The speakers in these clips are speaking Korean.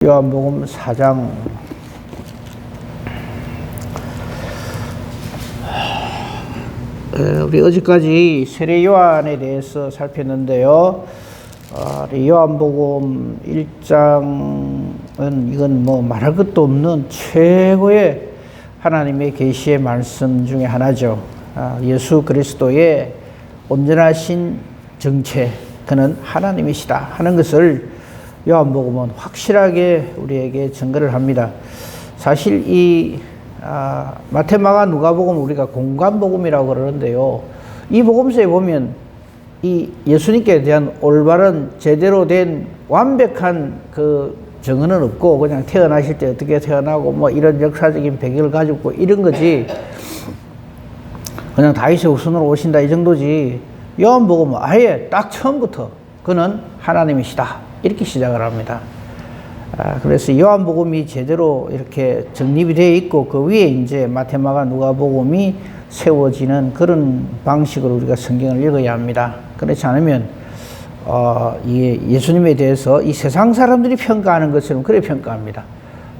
요한복음 4장 우리 어제까지 세례 요한에 대해서 살폈는데요. 요한복음 1장은 이건 뭐 말할 것도 없는 최고의 하나님의 계시의 말씀 중에 하나죠. 예수 그리스도의 온전하신 정체, 그는 하나님이시다 하는 것을 요한복음은 확실하게 우리에게 증거를 합니다. 사실 이 마태, 마가, 누가복음 우리가 공관복음이라고 그러는데요. 이 복음서에 보면 이 예수님께 대한 올바른 제대로 된 완벽한 그 증언은 없고 그냥 태어나실 때 어떻게 태어나고 뭐 이런 역사적인 배경을 가지고 이런 거지, 그냥 다윗의 후손으로 오신다 이 정도지. 요한복음은 아예 딱 처음부터 그는 하나님이시다 이렇게 시작을 합니다. 그래서 요한복음이 제대로 이렇게 정립이 되어 있고 그 위에 이제 마태, 마가, 누가복음이 세워지는 그런 방식으로 우리가 성경을 읽어야 합니다. 그렇지 않으면 예수님에 대해서 이 세상 사람들이 평가하는 것처럼 그렇게 평가합니다.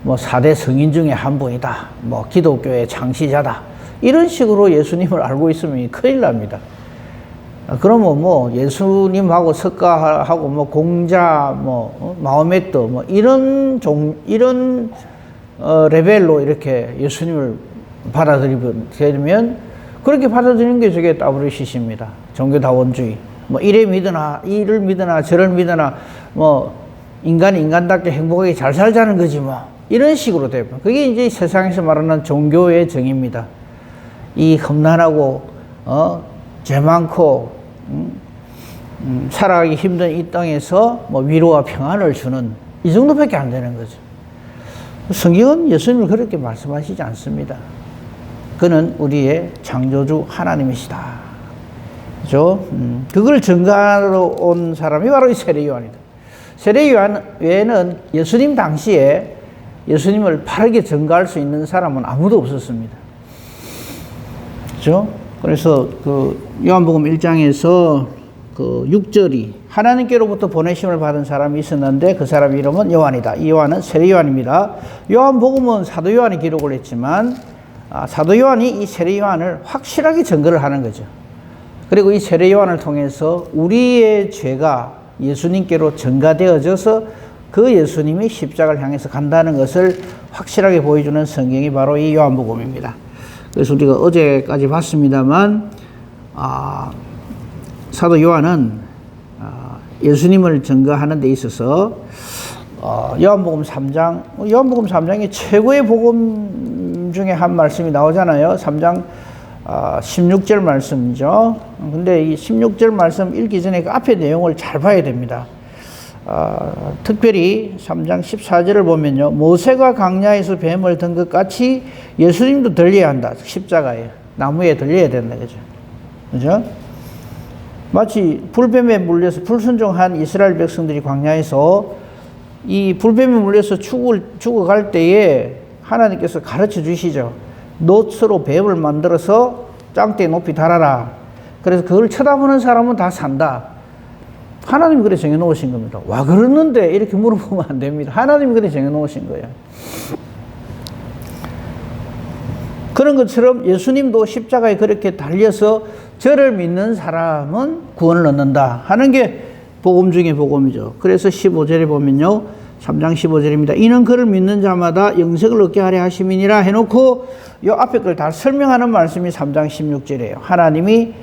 뭐 4대 성인 중에 한 분이다, 뭐 기독교의 창시자다, 이런 식으로 예수님을 알고 있으면 큰일 납니다. 그러면 뭐 예수님하고 석가하고 뭐 공자 마호메트 뭐 이런 레벨로 이렇게 예수님을 받아들이면 그렇게 받아들이는 게 저게 WCC입니다. 종교다원주의. 뭐 이를 믿으나 저를 믿으나 뭐 인간이 인간답게 행복하게 잘 살자는 거지 뭐 이런 식으로 돼요. 그게 이제 세상에서 말하는 종교의 정의입니다. 이 험난하고 죄 많고 살아가기 힘든 이 땅에서 뭐 위로와 평안을 주는 이 정도밖에 안 되는 거죠. 성경은 예수님을 그렇게 말씀하시지 않습니다. 그는 우리의 창조주 하나님이시다. 그죠? 그걸 증거하러 온 사람이 바로 이 세례 요한이다. 세례 요한 외에는 예수님 당시에 예수님을 바르게 증거할 수 있는 사람은 아무도 없었습니다. 그죠? 그래서 그 요한복음 1장에서 그 6절이 하나님께로부터 보내심을 받은 사람이 있었는데 그 사람 이름은 요한이다. 이 요한은 세례 요한입니다. 요한복음은 사도 요한이 기록을 했지만 사도 요한이 이 세례 요한을 확실하게 증거를 하는 거죠. 그리고 이 세례 요한을 통해서 우리의 죄가 예수님께로 전가되어져서 그 예수님이 십자가를 향해서 간다는 것을 확실하게 보여주는 성경이 바로 이 요한복음입니다. 그래서 우리가 어제까지 봤습니다만 사도 요한은 예수님을 증거하는 데 있어서 요한복음 3장이 최고의 복음 중에 한 말씀이 나오잖아요. 3장 16절 말씀이죠. 근데 이 16절 말씀 읽기 전에 그 앞에 내용을 잘 봐야 됩니다. 특별히 3장 14절을 보면요, 모세가 강야에서 뱀을 든 것 같이 예수님도 들려야 한다. 십자가에 나무에 들려야 된다. 그죠? 마치 불뱀에 물려서 불순종한 이스라엘 백성들이 광야에서 이 불뱀에 물려서 죽어갈 때에 하나님께서 가르쳐 주시죠. 놋으로 뱀을 만들어서 짱대 높이 달아라. 그래서 그걸 쳐다보는 사람은 다 산다. 하나님이 그래 정해놓으신 겁니다. 와, 그러는데 이렇게 물어보면 안 됩니다. 하나님이 그래 정해놓으신 거예요. 그런 것처럼 예수님도 십자가에 그렇게 달려서 저를 믿는 사람은 구원을 얻는다 하는 게 복음 중에 복음이죠. 그래서 15절에 보면요, 3장 15절입니다. 이는 그를 믿는 자마다 영생을 얻게 하려 하심이니라 해놓고 이 앞에 걸 다 설명하는 말씀이 3장 16절이에요. 하나님이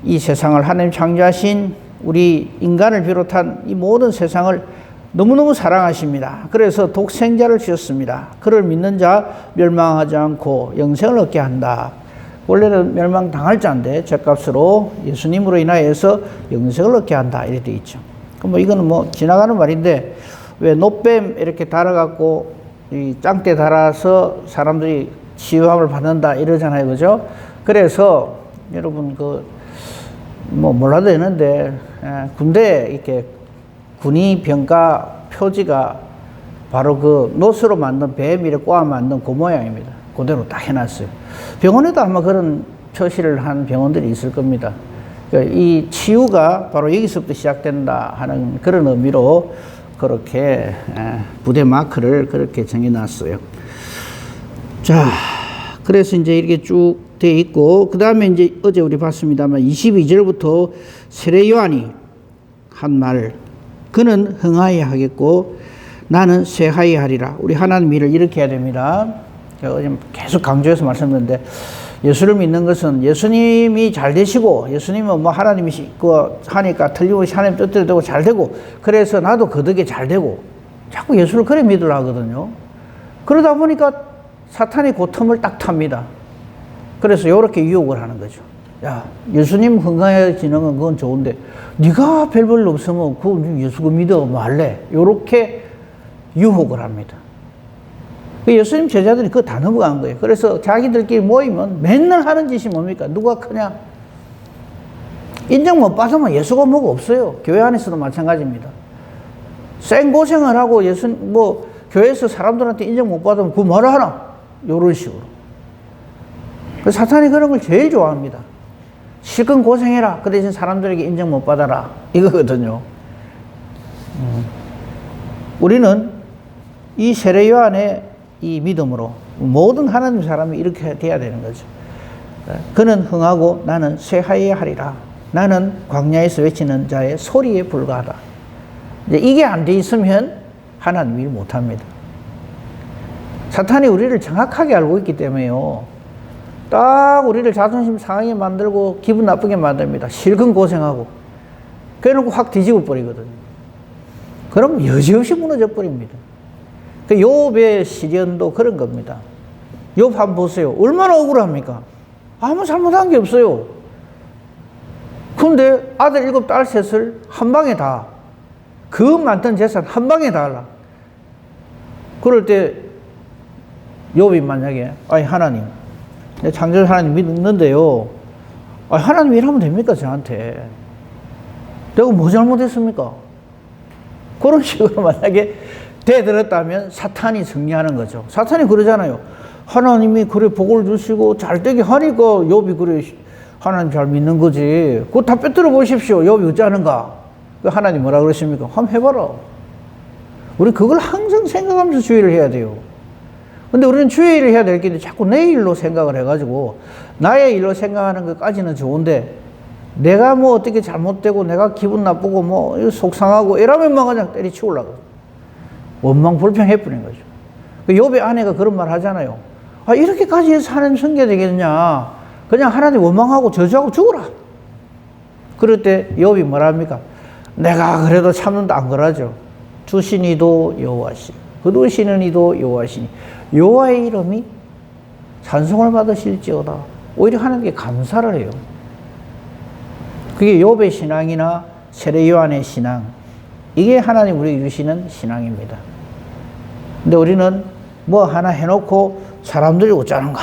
이 세상을 하나님 창조하신 우리 인간을 비롯한 이 모든 세상을 너무너무 사랑하십니다. 그래서 독생자를 주셨습니다. 그를 믿는 자 멸망하지 않고 영생을 얻게 한다. 원래는 멸망당할 자인데 죄값으로 예수님으로 인하여서 영생을 얻게 한다 이렇게 되어 있죠. 그럼 이거는 지나가는 말인데 왜 놋뱀 이렇게 달아갖고 이 짱대 달아서 사람들이 치유함을 받는다 이러잖아요. 그죠? 그래서 여러분 몰라도 되는데 군대 이렇게 군의 병가 표지가 바로 그 놋으로 만든 뱀 이렇게 꼬아 만든 그 모양입니다. 그대로 딱 해놨어요. 병원에도 아마 그런 표시를 한 병원들이 있을 겁니다. 이 치유가 바로 여기서부터 시작된다 하는 그런 의미로 그렇게 부대 마크를 그렇게 정해놨어요. 자, 그래서 이제 이렇게 쭉 돼 있고, 그 다음에 이제 어제 우리 봤습니다만 22절부터 세례 요한이 한 말, 그는 흥하여 하겠고 나는 쇠하여 하리라. 우리 하나님 일을 이렇게 해야 됩니다. 제가 어제 계속 강조해서 말씀드렸는데, 예수를 믿는 것은 예수님이 잘 되시고, 예수님은 뭐 하나님이 하니까 틀림없이 하나님 뜻대로 되고 잘 되고, 그래서 나도 그 덕에 잘 되고, 자꾸 예수를 그래 믿으려 하거든요. 그러다 보니까 사탄이 그 틈을 딱 탑니다. 그래서 이렇게 유혹을 하는 거죠. 야, 예수님 건강해지는 건 그건 좋은데, 네가 별 볼 없으면 그 예수 그 믿어 말래. 이렇게 유혹을 합니다. 예수님 제자들이 그거 다 넘어간 거예요. 그래서 자기들끼리 모이면 맨날 하는 짓이 뭡니까? 누가 크냐? 인정 못 받으면 예수가 뭐가 없어요. 교회 안에서도 마찬가지입니다. 생고생을 하고 교회에서 사람들한테 인정 못 받으면 그 뭐라 하나? 이런 식으로. 그 사탄이 그런 걸 제일 좋아합니다. 실컷 고생해라. 그 대신 사람들에게 인정 못 받아라. 이거거든요. 우리는 이 세례 요한의 이 믿음으로 모든 하나님 사람이 이렇게 돼야 되는 거죠. 그는 흥하고 나는 쇠하여야 하리라. 나는 광야에서 외치는 자의 소리에 불과하다. 이제 이게 안 돼 있으면 하나님 일 못합니다. 사탄이 우리를 정확하게 알고 있기 때문에요. 딱 우리를 자존심 상하게 만들고 기분 나쁘게 만듭니다. 실컷 고생하고. 그래놓고 확 뒤집어 버리거든요. 그럼 여지없이 무너져 버립니다. 그 욥의 시련도 그런 겁니다. 욥 한번 보세요. 얼마나 억울합니까? 아무 잘못한 게 없어요. 근데 아들 7, 딸 3을 한 방에 다, 그 많던 재산 한 방에 다 하려. 그럴 때 욥이 만약에, 아니 하나님, 내 창조주 하나님 믿는데요, 아니 하나님 일하면 됩니까 저한테? 내가 뭐 잘못했습니까? 그런 식으로 만약에 대들었다면 사탄이 승리하는 거죠. 사탄이 그러잖아요. 하나님이 그래 복을 주시고 잘 되게 하니까 욥이 그래 하나님 잘 믿는 거지. 그거 다 빼들어 보십시오. 욥이 어쩌는가? 하나님 뭐라 그러십니까? 한번 해봐라. 우리 그걸 항상 생각하면서 주의를 해야 돼요. 근데 우리는 주의를 해야 될 게 있는데 자꾸 내 일로 생각을 해가지고 나의 일로 생각하는 것까지는 좋은데 내가 뭐 어떻게 잘못되고 내가 기분 나쁘고 뭐 속상하고 이러면 막 그냥 때리치우려고 원망 불평해버린 거죠. 욥의 아내가 그런 말 하잖아요. 아, 이렇게까지 해서 하나님 섬겨야 되겠냐? 그냥 하나님 원망하고 저주하고 죽어라. 그럴 때 욥이 뭐라 합니까? 내가 그래도 참는다 안 그러죠. 주시니도 여호와시, 거두시느니도 여호와시니 여호와의 이름이 찬송을 받으실지어다. 오히려 하나님께 감사를 해요. 그게 욥의 신앙이나 세례 요한의 신앙, 이게 하나님 우리에게 주시는 신앙입니다. 근데 우리는 뭐 하나 해놓고 사람들이 어쩌는가,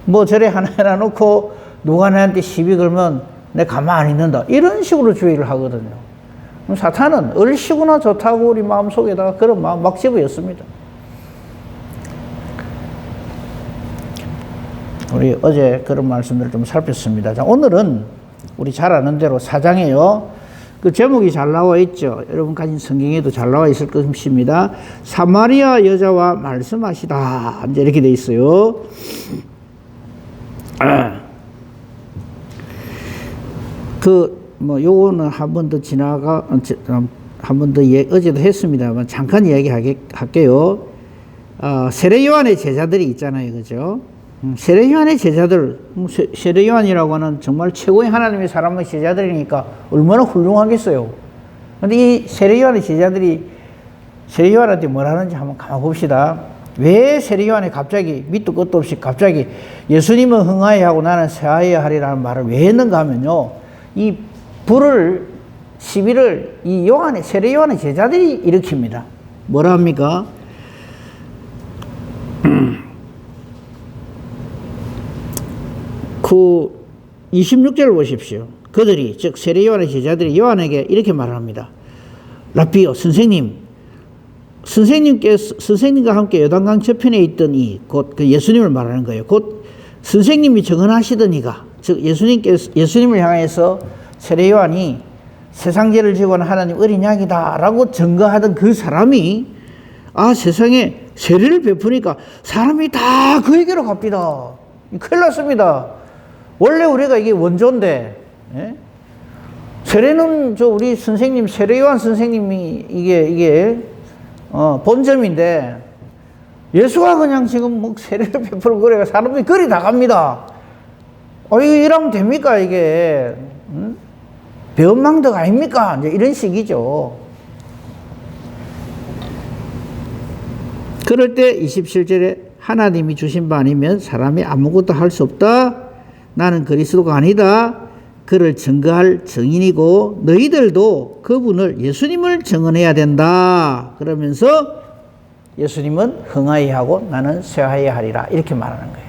뭐 저래 하나 해놔놓고 누가 나한테 시비 걸면 내 가만 안 있는다, 이런 식으로 주의를 하거든요. 그럼 사탄은 얼씨구나 좋다고 우리 마음속에다가 그런 마음 막 집어였습니다. 우리 어제 그런 말씀들을 좀 살폈습니다. 자, 오늘은 우리 잘 아는 대로 4장에요. 그 제목이 잘 나와 있죠. 여러분 가진 성경에도 잘 나와 있을 것입니다. 사마리아 여자와 말씀하시다. 이제 이렇게 돼 있어요. 요거는 한 번 더 한 번 더 어제도 했습니다만 잠깐 이야기할게요. 세례 요한의 제자들이 있잖아요. 그죠? 세례 요한의 제자들, 세례 요한이라고 하는 정말 최고의 하나님의 사람의 제자들이니까 얼마나 훌륭하겠어요. 근데 이 세례 요한의 제자들이 세례 요한한테 뭘 하는지 한번 가만 봅시다. 왜 세례 요한이 갑자기 밑도 끝도 없이 갑자기 예수님은 흥하여 하고 나는 쇠하여 하리라는 말을 왜 했는가 하면요, 이 시비를 이 세례 요한의 제자들이 일으킵니다. 뭐라 합니까? 그 26절을 보십시오. 그들이, 즉 세례 요한의 제자들이 요한에게 이렇게 말을 합니다. 라비요, 선생님과 함께 요단강 저편에 있던 곧 그 예수님을 말하는 거예요. 곧 선생님이 정언하시던 이가, 즉 예수님을 향해서 세례 요한이 세상 죄를 지고 하는 하나님 어린 양이다라고 증거하던 그 사람이 세상에 세례를 베푸니까 사람이 다 그에게로 갑니다. 큰일 났습니다. 원래 우리가 이게 원조인데, 예? 세례는 우리 선생님, 세례요한 선생님이 이게 본점인데, 예수가 그냥 지금 뭐 세례를 베풀고 그래가 사람들이 그리 다 갑니다. 이거 이러면 됩니까, 이게? 배은망덕 아닙니까? 이제 이런 식이죠. 그럴 때 27절에 하나님이 주신 바 아니면 사람이 아무것도 할 수 없다. 나는 그리스도가 아니다. 그를 증거할 증인이고 너희들도 그분을 예수님을 증언해야 된다. 그러면서 예수님은 흥하여 하고 나는 쇠하여 하리라. 이렇게 말하는 거예요.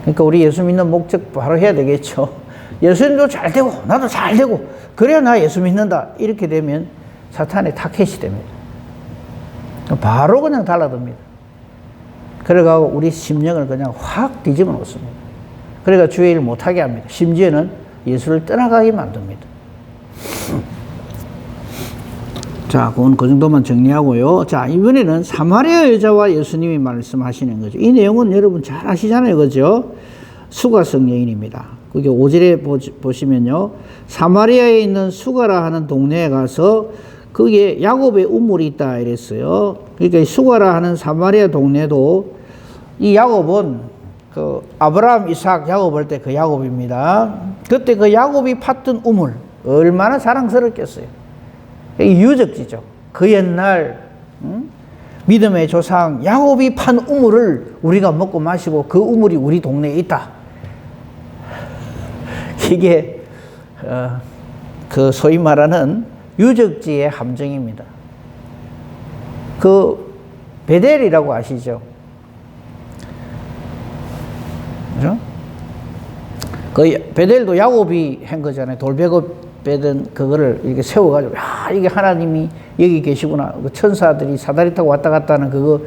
그러니까 우리 예수 믿는 목적 바로 해야 되겠죠. 예수님도 잘 되고 나도 잘 되고 그래야 나 예수 믿는다. 이렇게 되면 사탄의 타켓이 됩니다. 바로 그냥 달라듭니다. 그래가지고 우리 심령을 그냥 확 뒤집어 놓습니다. 그래가 주의 일 못하게 합니다. 심지어는 예수를 떠나가게 만듭니다. 자, 그건 그 정도만 정리하고요. 자, 이번에는 사마리아 여자와 예수님이 말씀하시는 거죠. 이 내용은 여러분 잘 아시잖아요. 그죠? 수가성 여인입니다. 그게 5절에 보시면요. 사마리아에 있는 수가라 하는 동네에 가서 거기에 야곱의 우물이 있다 이랬어요. 그러니까 수가라 하는 사마리아 동네도 이 야곱은 그 아브라함, 이삭, 야곱 할 때 그 야곱입니다. 그때 그 야곱이 팠던 우물 얼마나 사랑스럽겠어요. 이 유적지죠. 그 옛날 믿음의 조상 야곱이 판 우물을 우리가 먹고 마시고 그 우물이 우리 동네에 있다. 이게 그 소위 말하는 유적지의 함정입니다. 그 베델이라고 아시죠? 그죠? 그 베델도 야곱이 한 거잖아요. 돌베고 베든 그거를 이렇게 세워가지고 이게 하나님이 여기 계시구나. 그 천사들이 사다리 타고 왔다 갔다 하는 그거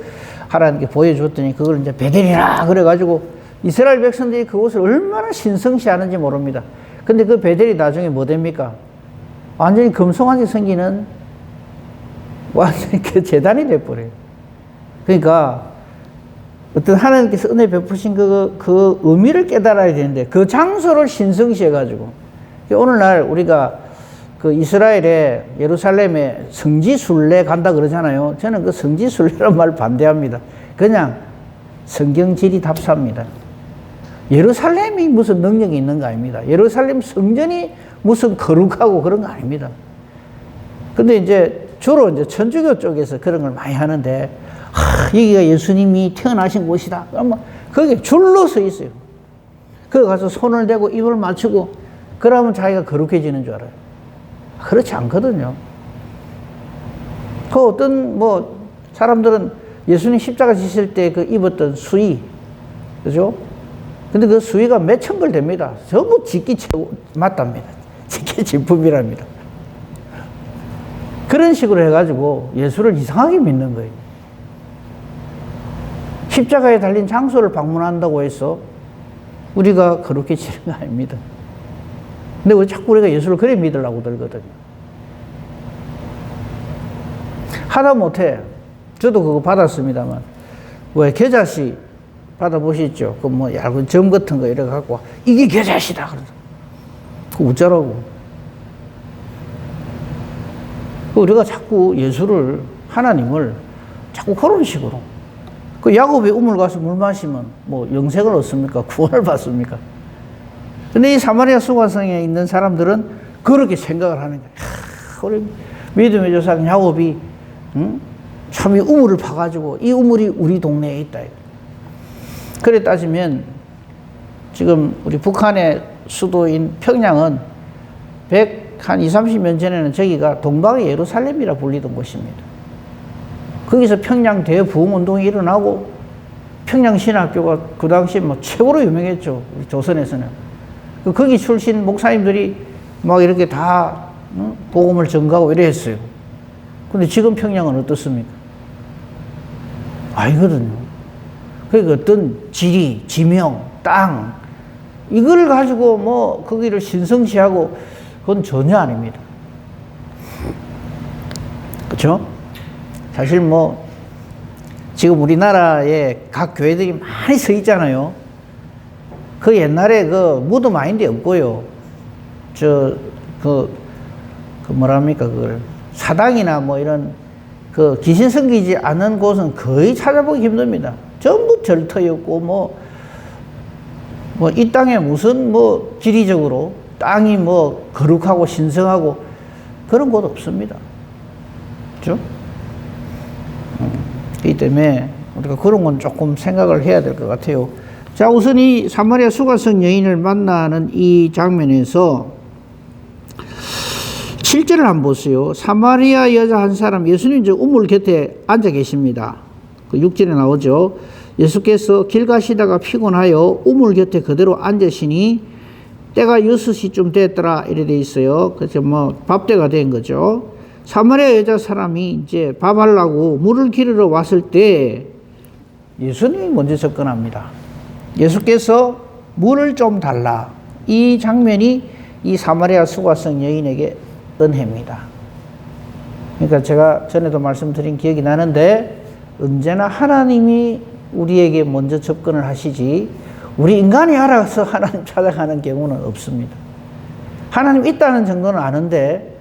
하나님께 보여줬더니 그걸 이제 베델이라 그래가지고 이스라엘 백성들이 그곳을 얼마나 신성시하는지 모릅니다. 근데 그 베델이 나중에 뭐 됩니까? 완전히 금송아지 생기는 완전히 그 재단이 돼버려요. 그러니까 어떤 하나님께서 은혜 베푸신 그 의미를 깨달아야 되는데 그 장소를 신성시해가지고 오늘날 우리가 그 이스라엘의 예루살렘에 성지순례 간다 그러잖아요. 저는 그 성지순례란 말을 반대합니다. 그냥 성경지리 답사입니다. 예루살렘이 무슨 능력이 있는 거 아닙니다. 예루살렘 성전이 무슨 거룩하고 그런 거 아닙니다. 근데 이제 주로 이제 천주교 쪽에서 그런 걸 많이 하는데, 여기가 예수님이 태어나신 곳이다. 그러면 거기에 줄로 서 있어요. 거기 가서 손을 대고 입을 맞추고, 그러면 자기가 거룩해지는 줄 알아요. 그렇지 않거든요. 그 어떤 사람들은 예수님 십자가 지실 때 그 입었던 수의, 그죠? 근데 그 수의가 몇천 벌 됩니다. 전부 직기 맞답니다. 직기 진품이랍니다. 그런 식으로 해가지고 예수를 이상하게 믿는 거예요. 십자가에 달린 장소를 방문한다고 해서 우리가 그렇게 지는 거 아닙니다. 근데 왜 자꾸 우리가 예수를 그래 믿으려고 들거든요. 하다못해 저도 그거 받았습니다만 왜 겨자씨 받아보시죠. 그 얇은 점 같은 거 이래 갖고 이게 겨자씨다 그러죠. 그 어쩌라고. 우리가 자꾸 예수를, 하나님을 자꾸 그런 식으로. 그 야곱의 우물 가서 물 마시면 영생을 얻습니까? 구원을 받습니까? 근데 이 사마리아 수가성에 있는 사람들은 그렇게 생각을 하는 거예요. 우리 믿음의 조상 야곱이 참 이 우물을 파가지고 이 우물이 우리 동네에 있다. 그래 따지면 지금 우리 북한의 수도인 평양은 한 20, 30년 전에는 저기가 동방의 예루살렘이라 불리던 곳입니다. 거기서 평양 대부흥운동이 일어나고 평양신학교가 그 당시 최고로 유명했죠. 우리 조선에서는. 거기 출신 목사님들이 막 이렇게 다 복음을 전가하고 이래 했어요. 근데 지금 평양은 어떻습니까? 아니거든요. 그러니까 어떤 지리, 지명, 땅, 이걸 가지고 거기를 신성시하고 그건 전혀 아닙니다. 그렇죠? 사실 뭐 지금 우리나라에 각 교회들이 많이 서 있잖아요. 그 옛날에 그 무드 마인드 없고요. 뭐랍니까, 그걸. 사당이나 뭐 이런 그 귀신 섬기지 않은 곳은 거의 찾아보기 힘듭니다. 전부 절터였고, 이 땅에 무슨 지리적으로 땅이 거룩하고 신성하고 그런 곳 없습니다. 그죠? 그렇기 때문에 우리가 그런 건 조금 생각을 해야 될 것 같아요. 자, 우선 이 사마리아 수가성 여인을 만나는 이 장면에서 7절을 한번 보세요. 사마리아 여자 한 사람, 예수님 우물 곁에 앉아 계십니다. 그 6절에 나오죠. 예수께서 길 가시다가 피곤하여 우물 곁에 그대로 앉으시니 때가 6시쯤 됐더라 이래 돼 있어요. 그래서 밥때가 된 거죠. 사마리아 여자 사람이 이제 밥하려고 물을 기르러 왔을 때 예수님이 먼저 접근합니다. 예수께서 물을 좀 달라. 이 장면이 이 사마리아 수가성 여인에게 은혜입니다. 그러니까 제가 전에도 말씀드린 기억이 나는데 언제나 하나님이 우리에게 먼저 접근을 하시지 우리 인간이 알아서 하나님 찾아가는 경우는 없습니다. 하나님 있다는 정도는 아는데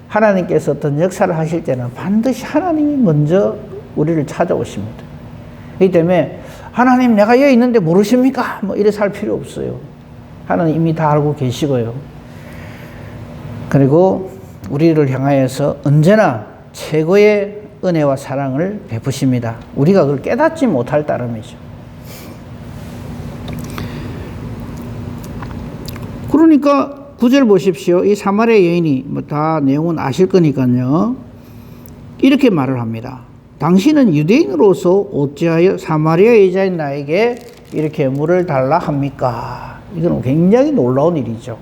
하나님께서 어떤 역사를 하실 때는 반드시 하나님이 먼저 우리를 찾아오십니다. 그렇기 때문에 하나님 내가 여기 있는데 모르십니까? 이래 살 필요 없어요. 하나님 이미 다 알고 계시고요. 그리고 우리를 향하여서 언제나 최고의 은혜와 사랑을 베푸십니다. 우리가 그걸 깨닫지 못할 따름이죠. 그러니까 9절 보십시오. 이 사마리아 여인이 다 내용은 아실 거니까요. 이렇게 말을 합니다. 당신은 유대인으로서 어찌하여 사마리아 여자인 나에게 이렇게 물을 달라 합니까? 이건 굉장히 놀라운 일이죠.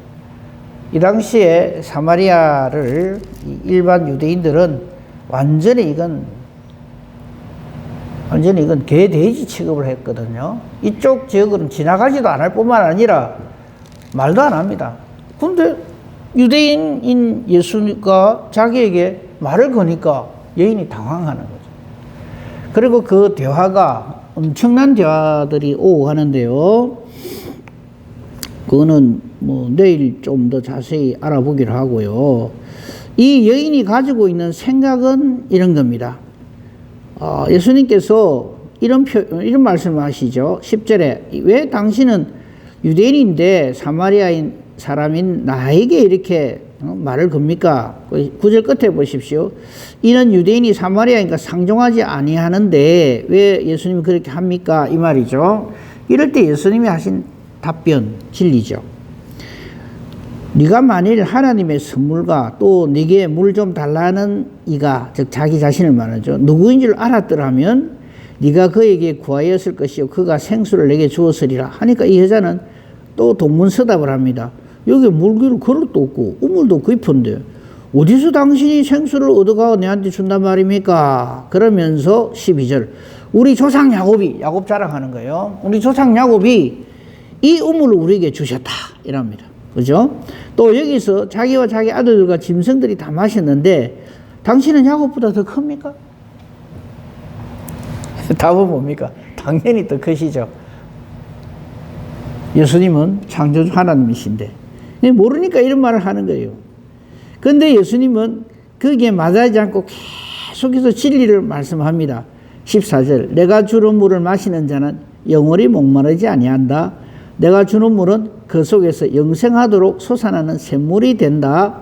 이 당시에 사마리아를 일반 유대인들은 완전히 이건 개, 돼지 취급을 했거든요. 이쪽 지역은 지나가지도 않을 뿐만 아니라 말도 안 합니다. 근데 유대인인 예수가 자기에게 말을 거니까 여인이 당황하는 거죠. 그리고 그 대화가 엄청난 대화들이 오고 가는데요. 그거는 내일 좀 더 자세히 알아보기로 하고요. 이 여인이 가지고 있는 생각은 이런 겁니다. 예수님께서 이런 말씀을 하시죠. 10절에 왜 당신은 유대인인데 사마리아인 사람인 나에게 이렇게 말을 겁니까? 9절 끝에 보십시오. 이는 유대인이 사마리아인과 상종하지 아니하는데 왜 예수님이 그렇게 합니까? 이 말이죠. 이럴 때 예수님이 하신 답변 진리죠. 네가 만일 하나님의 선물과 또 네게 물 좀 달라는 이가, 즉 자기 자신을 말하죠. 누구인 줄 알았더라면 네가 그에게 구하였을 것이요 그가 생수를 내게 주었으리라 하니까 이 여자는 또 동문서답을 합니다. 여기 물기를 그릇도 없고 우물도 깊은데 어디서 당신이 생수를 얻어가 내한테 준단 말입니까? 그러면서 12절 우리 조상 야곱 자랑하는 거예요. 우리 조상 야곱이 이 우물을 우리에게 주셨다 이랍니다. 그죠? 또 여기서 자기와 자기 아들들과 짐승들이 다 마셨는데 당신은 야곱보다 더 큽니까? 답은 뭡니까? 당연히 더 크시죠. 예수님은 창조주 하나님이신데 모르니까 이런 말을 하는 거예요. 그런데 예수님은 거기에 마다하지 않고 계속해서 진리를 말씀합니다. 14절 내가 주는 물을 마시는 자는 영원히 목마르지 아니한다. 내가 주는 물은 그 속에서 영생하도록 솟아나는 샘물이 된다.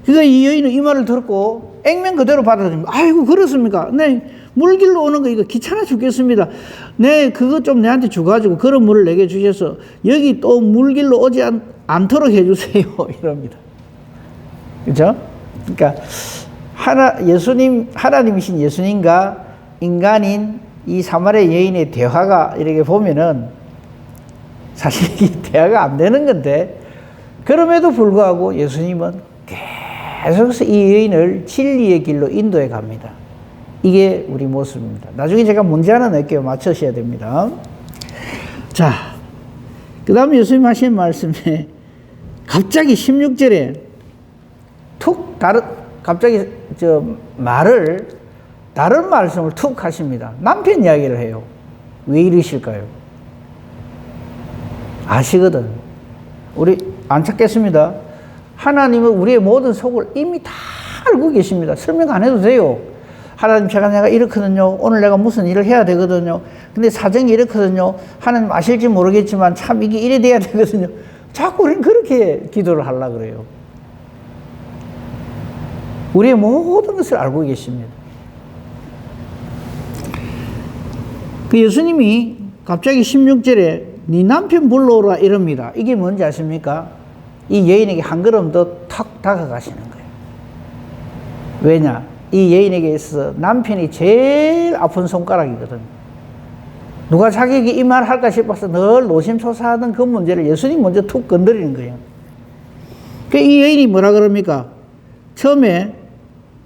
그러니까 이 여인은 이 말을 듣고 액면 그대로 받아들입니다. 아이고 그렇습니까? 네, 물길로 오는 거 이거 귀찮아 죽겠습니다. 네, 그거 좀 내한테 주가지고 그런 물을 내게 주셔서 여기 또 물길로 오지 않도록 해주세요. 이럽니다. 그죠? 그러니까 하나님이신 예수님과 인간인 이 사마리아 여인의 대화가 이렇게 보면은 사실 이 대화가 안 되는 건데 그럼에도 불구하고 예수님은 계속해서 이 여인을 진리의 길로 인도해 갑니다. 이게 우리 모습입니다. 나중에 제가 문제 하나 낼게요. 맞추셔야 됩니다. 자, 그 다음에 예수님 하신 말씀에 갑자기 16절에 툭 갑자기 말을 다른 말씀을 툭 하십니다. 남편 이야기를 해요. 왜 이러실까요? 아시거든. 우리 안 찾겠습니다. 하나님은 우리의 모든 속을 이미 다 알고 계십니다. 설명 안 해도 돼요. 하나님, 내가 이렇거든요. 오늘 내가 무슨 일을 해야 되거든요. 근데 사정이 이렇거든요. 하나님 아실지 모르겠지만 참 이게 이래 돼야 되거든요. 자꾸 우리는 그렇게 기도를 하려고 그래요. 우리의 모든 것을 알고 계십니다. 그 예수님이 갑자기 16절에 네 남편 불러오라 이럽니다. 이게 뭔지 아십니까? 이 여인에게 한 걸음 더 탁 다가가시는 거예요. 왜냐? 이 여인에게 있어서 남편이 제일 아픈 손가락이거든. 누가 자기에게 이 말 할까 싶어서 늘 노심초사하던 그 문제를 예수님 먼저 툭 건드리는 거예요. 이 여인이 뭐라 그럽니까? 처음에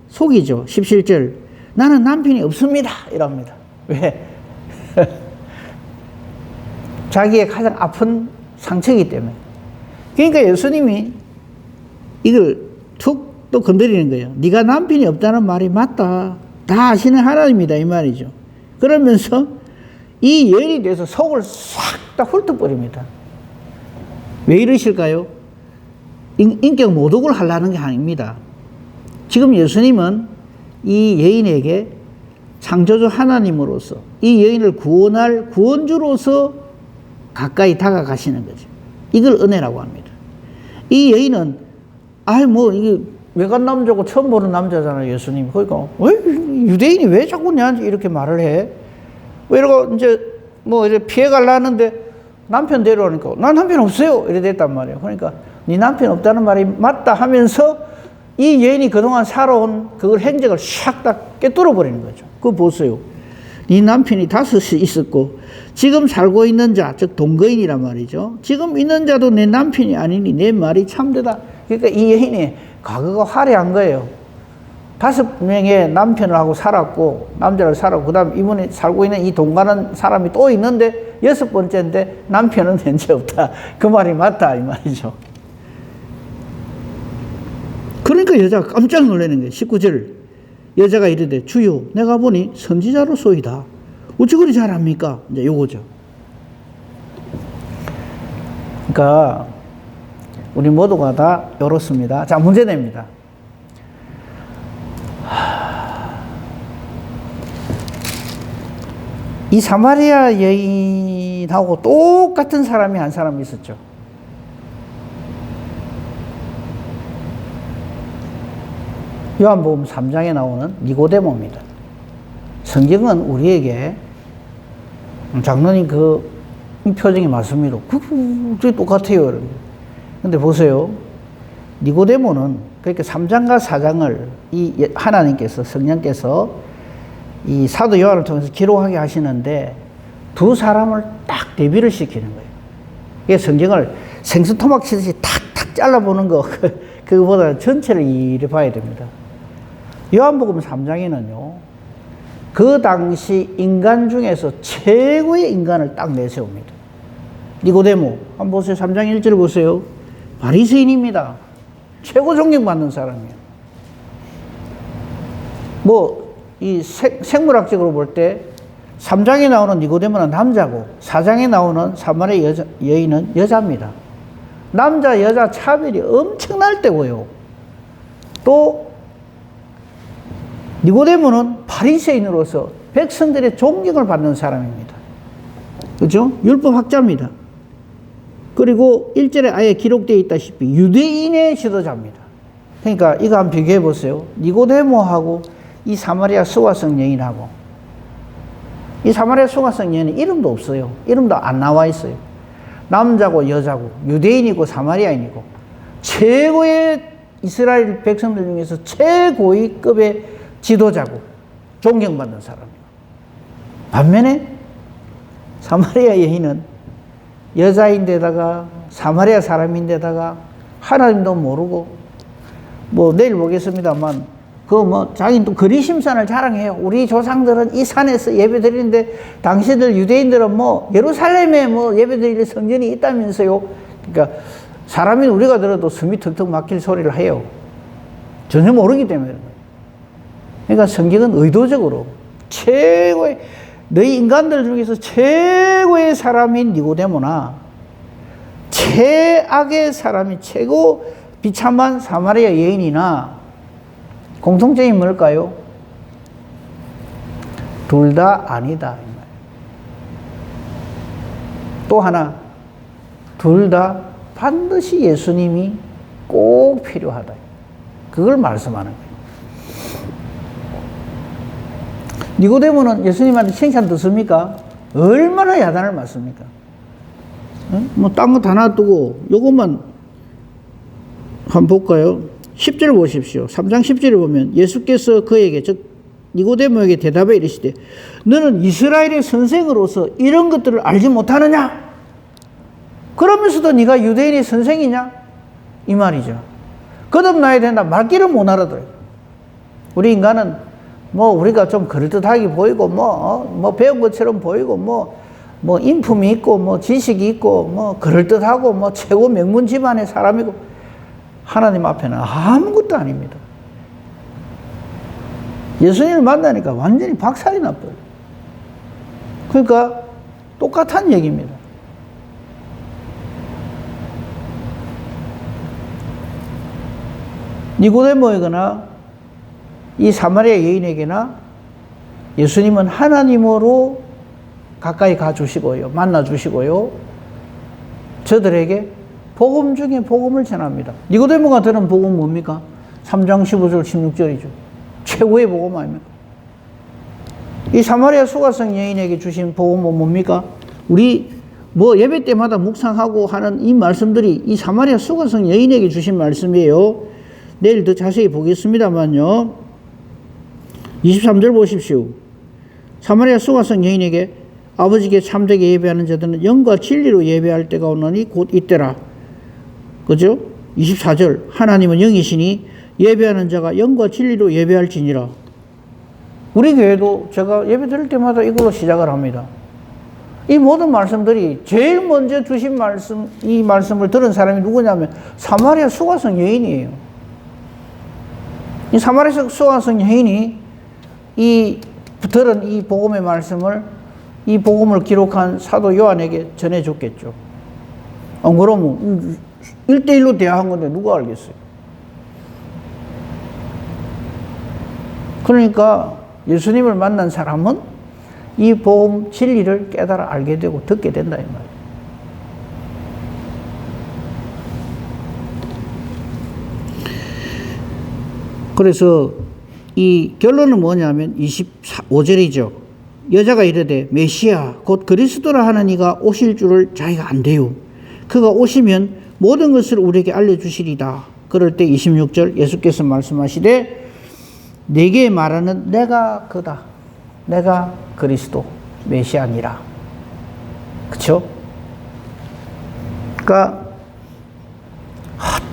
속이죠. 17절. 나는 남편이 없습니다. 이럽니다. 왜? 자기의 가장 아픈 상처이기 때문에. 그러니까 예수님이 이걸 툭 또 건드리는 거예요. 네가 남편이 없다는 말이 맞다. 다 아시는 하나님이다 이 말이죠. 그러면서 이 여인에 대해서 속을 싹 다 훑어버립니다. 왜 이러실까요? 인격 모독을 하려는 게 아닙니다. 지금 예수님은 이 여인에게 창조주 하나님으로서 이 여인을 구원할 구원주로서 가까이 다가가시는 거죠. 이걸 은혜라고 합니다. 이 여인은 이게 외간 남자고 처음 보는 남자잖아요, 예수님. 그러니까 왜 유대인이 왜 자꾸 내한테 이렇게 말을 해? 왜 이러고 이제 피해 가려는데 남편 데려오니까 난 남편 없어요. 이래 됐단 말이에요. 그러니까 네 남편 없다는 말이 맞다 하면서 이 여인이 그동안 살아온 그걸 행적을 샥 다 깨뚫어 버리는 거죠. 그거 보세요. 네 남편이 5이 있었고 지금 살고 있는 자, 즉 동거인이란 말이죠. 지금 있는 자도 내 남편이 아니니 내 말이 참되다. 그러니까 이 여인이 과거가 화려한 거예요. 5명의 남편을 하고 살았고 남자를 살았고 그 다음 이분이 살고 있는 이 동거하는 사람이 또 있는데 6번째인데 남편은 현재 없다. 그 말이 맞다 이 말이죠. 그러니까 여자가 깜짝 놀라는 거예요. 19절 여자가 이르되 주여 내가 보니 선지자로소이다. 어찌 그리 잘합니까? 이제 요거죠. 그러니까 우리 모두가 다 이렇습니다. 자, 문제 냅니다. 이 사마리아 여인하고 똑같은 사람이 한 사람 있었죠. 요한복음 3장에 나오는 니고데모입니다. 성경은 우리에게 장로님 그 표정이 맞습니다. 그게 똑같아요. 근데 보세요. 니고데모는 그러니까 3장과 4장을 이 하나님께서 성령께서 이 사도 요한을 통해서 기록하게 하시는데 두 사람을 딱 대비를 시키는 거예요. 이게 성경을 생수토막 치듯이 탁탁 잘라보는 거 그거보다 전체를 이리 봐야 됩니다. 요한복음 3장에는요. 그 당시 인간 중에서 최고의 인간을 딱 내세웁니다. 니고데모 한번 보세요. 3장 1절 보세요. 바리새인입니다. 최고 존경받는 사람이에요. 이 생물학적으로 볼 때 3장에 나오는 니고데모는 남자고 4장에 나오는 사마리아 여인은 여자입니다. 남자 여자 차별이 엄청날 때고요. 또 니고데모는 바리새인으로서 백성들의 존경을 받는 사람입니다. 그렇죠? 율법학자입니다. 그리고 1절에 아예 기록되어 있다시피 유대인의 지도자입니다. 그러니까 이거 한번 비교해 보세요. 니고데모하고 이 사마리아 수가성 여인하고 이 사마리아 수가성 여인은 이름도 없어요. 이름도 안 나와 있어요. 남자고 여자고 유대인이고 사마리아인이고 최고의 이스라엘 백성들 중에서 최고의 급의 지도자고 존경받는 사람이에요. 반면에 사마리아 여인은 여자인데다가 사마리아 사람인데다가 하나님도 모르고 내일 보겠습니다만 자기는 또 거리심산을 자랑해요. 우리 조상들은 이 산에서 예배 드리는데 당신들 유대인들은 예루살렘에 예배 드릴 성전이 있다면서요. 그러니까 사람인 우리가 들어도 숨이 턱턱 막힐 소리를 해요. 전혀 모르기 때문에 그런 거예요. 그러니까 성경은 의도적으로 최고의, 너희 인간들 중에서 최고의 사람인 니고데모나 최악의 사람이 최고 비참한 사마리아 여인이나 공통점이 뭘까요? 둘 다 아니다. 또 하나, 둘 다 반드시 예수님이 꼭 필요하다. 그걸 말씀하는 거예요. 니고데모는 예수님한테 칭찬 듣습니까? 얼마나 야단을 맞습니까? 뭐 딴 거 다 놔두고 요것만 한번 볼까요? 10절 보십시오. 3장 10절에 보면 예수께서 그에게, 즉 니고데모에게 대답해 이르시되 너는 이스라엘의 선생으로서 이런 것들을 알지 못하느냐? 그러면서도 네가 유대인의 선생이냐? 이 말이죠. 거듭나야 된다. 말귀를 못 알아들어요. 우리 인간은 뭐 우리가 좀 그럴듯하게 보이고 뭐 배운 것처럼 보이고 뭐 인품이 있고 뭐 지식이 있고 뭐 그럴듯하고 뭐 최고 명문 집안의 사람이고 하나님 앞에는 아무것도 아닙니다. 예수님을 만나니까 완전히 박살이 나버려요. 그러니까 똑같은 얘기입니다. 니고데모에게나 이 사마리아 여인에게나 예수님은 하나님으로 가까이 가주시고요. 만나주시고요. 저들에게 복음 중에 복음을 전합니다. 니고데모가 들은 복음은 뭡니까? 3장 15절 16절이죠. 최고의 복음 아닙니까? 이 사마리아 수가성 여인에게 주신 복음은 뭡니까? 우리 뭐 예배 때마다 묵상하고 하는 이 말씀들이 이 사마리아 수가성 여인에게 주신 말씀이에요. 내일 더 자세히 보겠습니다만요. 23절 보십시오. 사마리아 수가성 여인에게 아버지께 참되게 예배하는 자들은 영과 진리로 예배할 때가 오노니 곧 이때라. 그죠? 24절 하나님은 영이시니 예배하는 자가 영과 진리로 예배할지니라. 우리 교회도 제가 예배 드릴 때마다 이걸로 시작을 합니다. 이 모든 말씀들이 제일 먼저 주신 말씀, 이 말씀을 들은 사람이 누구냐면 사마리아 수가성 여인이에요. 이 사마리아 수가성 여인이 들은 이 복음의 말씀을, 이 복음을 기록한 사도 요한에게 전해줬겠죠. 안 그러면 1대1로 대화한 건데 누가 알겠어요? 그러니까 예수님을 만난 사람은 이 복음 진리를 깨달아 알게 되고 듣게 된다 이 말이에요. 그래서 이 결론은 뭐냐면 25절이죠. 여자가 이르되 메시아 곧 그리스도라 하는 이가 오실 줄을 자기가 안대요. 그가 오시면 모든 것을 우리에게 알려주시리다. 그럴 때 26절 예수께서 말씀하시되 내게 말하는 내가 그다. 내가 그리스도 메시아니라. 그쵸? 그러니까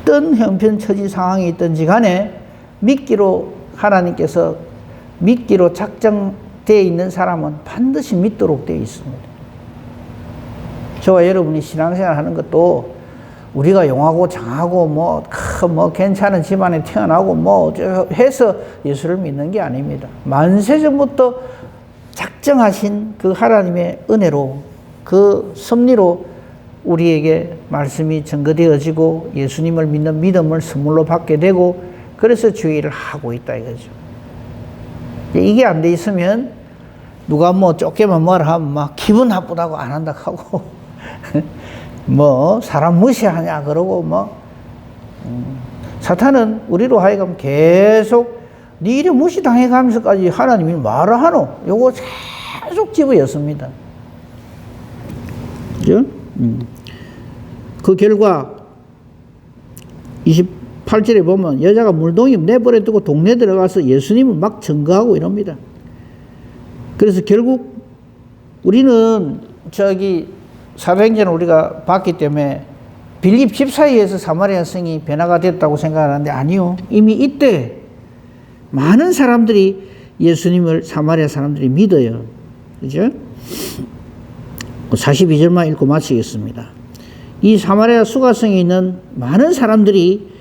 어떤 형편처지 상황이 있든지 간에 믿기로 하나님께서 믿기로 작정되어 있는 사람은 반드시 믿도록 되어 있습니다. 저와 여러분이 신앙생활 하는 것도 우리가 용하고 장하고 뭐 괜찮은 집안에 태어나고 뭐 해서 예수를 믿는 게 아닙니다. 만세전부터 작정하신 그 하나님의 은혜로 그 섭리로 우리에게 말씀이 증거되어지고 예수님을 믿는 믿음을 선물로 받게 되고 그래서 주의 일을 하고 있다 이거죠. 이게 안 돼 있으면 누가 뭐 쫓기만 뭐라 하면 막 기분 나쁘다고 안 한다 하고 뭐 사람 무시하냐 그러고 뭐 사탄은 우리로 하여금 계속 네 일에 무시당해가면서까지 하나님이 말을 하노 요거 계속 집어였습니다. 그죠? 그 결과 28절에 보면 여자가 물동이 내버려 두고 동네 들어가서 예수님을 막 증거하고 이럽니다. 그래서 결국 우리는 사도행전을 우리가 봤기 때문에 빌립 집사에 의해서 사마리아 성이 변화가 됐다고 생각하는데 아니요. 이미 이때 많은 사람들이 예수님을 사마리아 사람들이 믿어요. 그죠? 42절만 읽고 마치겠습니다. 이 사마리아 수가성에 있는 많은 사람들이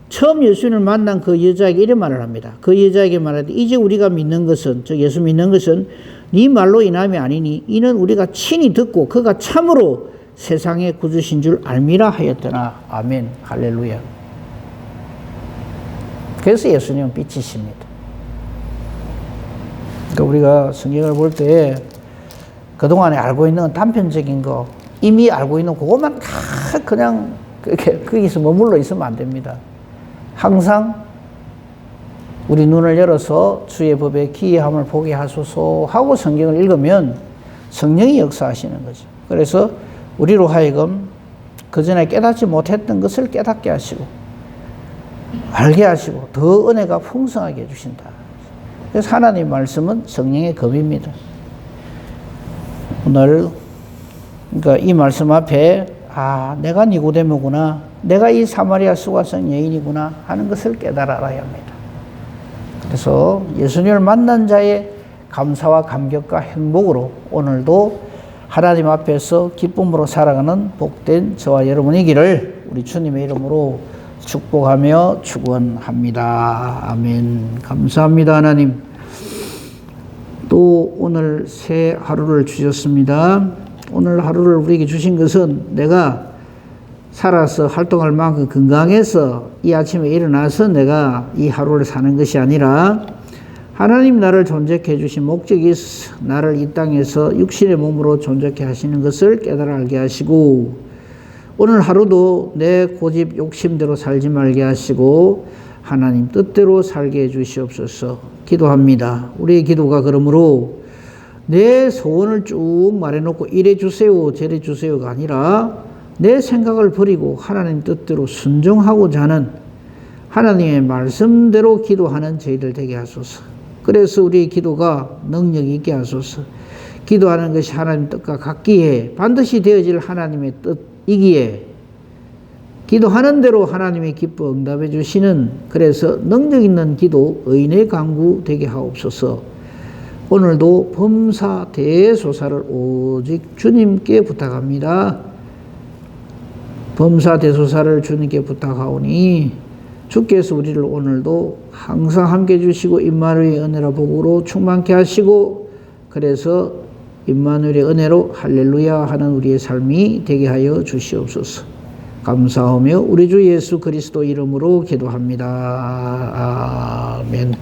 처음 예수님을 만난 그 여자에게 이런 말을 합니다. 그 여자에게 말하되 이제 우리가 믿는 것은, 즉 예수 믿는 것은 네 말로 인함이 아니니 이는 우리가 친히 듣고 그가 참으로 세상의 구주신 줄 알미라 하였더나. 아멘. 할렐루야. 그래서 예수님은 빛이십니다. 그러니까 우리가 성경을 볼 때 그동안에 알고 있는 단편적인 거, 이미 알고 있는 그것만 다 그냥 거기서 머물러 있으면 안 됩니다. 항상 우리 눈을 열어서 주의 법의 기이함을 보게 하소서 하고 성경을 읽으면 성령이 역사하시는 거죠. 그래서 우리로 하여금 그전에 깨닫지 못했던 것을 깨닫게 하시고 알게 하시고 더 은혜가 풍성하게 해주신다. 그래서 하나님 말씀은 성령의 검입니다. 오늘 그러니까 이 말씀 앞에 내가 니고데모구나, 내가 이 사마리아 수가성 여인이구나 하는 것을 깨달아야 합니다. 그래서 예수님을 만난 자의 감사와 감격과 행복으로 오늘도 하나님 앞에서 기쁨으로 살아가는 복된 저와 여러분이기를 우리 주님의 이름으로 축복하며 축원합니다. 아멘. 감사합니다, 하나님. 또 오늘 새 하루를 주셨습니다. 오늘 하루를 우리에게 주신 것은 내가 살아서 활동할 만큼 건강해서 이 아침에 일어나서 내가 이 하루를 사는 것이 아니라 하나님 나를 존재케 해주신 목적이 있어 나를 이 땅에서 육신의 몸으로 존재케 하시는 것을 깨달아 알게 하시고 오늘 하루도 내 고집 욕심대로 살지 말게 하시고 하나님 뜻대로 살게 해주시옵소서. 기도합니다. 우리의 기도가 그러므로 내 소원을 쭉 말해놓고 이래 주세요 저래 주세요가 아니라 내 생각을 버리고 하나님 뜻대로 순종하고자 하는 하나님의 말씀대로 기도하는 저희들 되게 하소서. 그래서 우리의 기도가 능력 있게 하소서. 기도하는 것이 하나님 뜻과 같기에 반드시 되어질 하나님의 뜻이기에 기도하는 대로 하나님의 기뻐 응답해 주시는 그래서 능력 있는 기도 의인의 강구 되게 하옵소서. 오늘도 범사 대소사를 오직 주님께 부탁합니다. 범사 대소사를 주님께 부탁하오니 주께서 우리를 오늘도 항상 함께 해주시고 임마누엘의 은혜로 복으로 충만케 하시고 그래서 임마누엘의 은혜로 할렐루야 하는 우리의 삶이 되게 하여 주시옵소서. 감사하며 우리 주 예수 그리스도 이름으로 기도합니다. 아멘.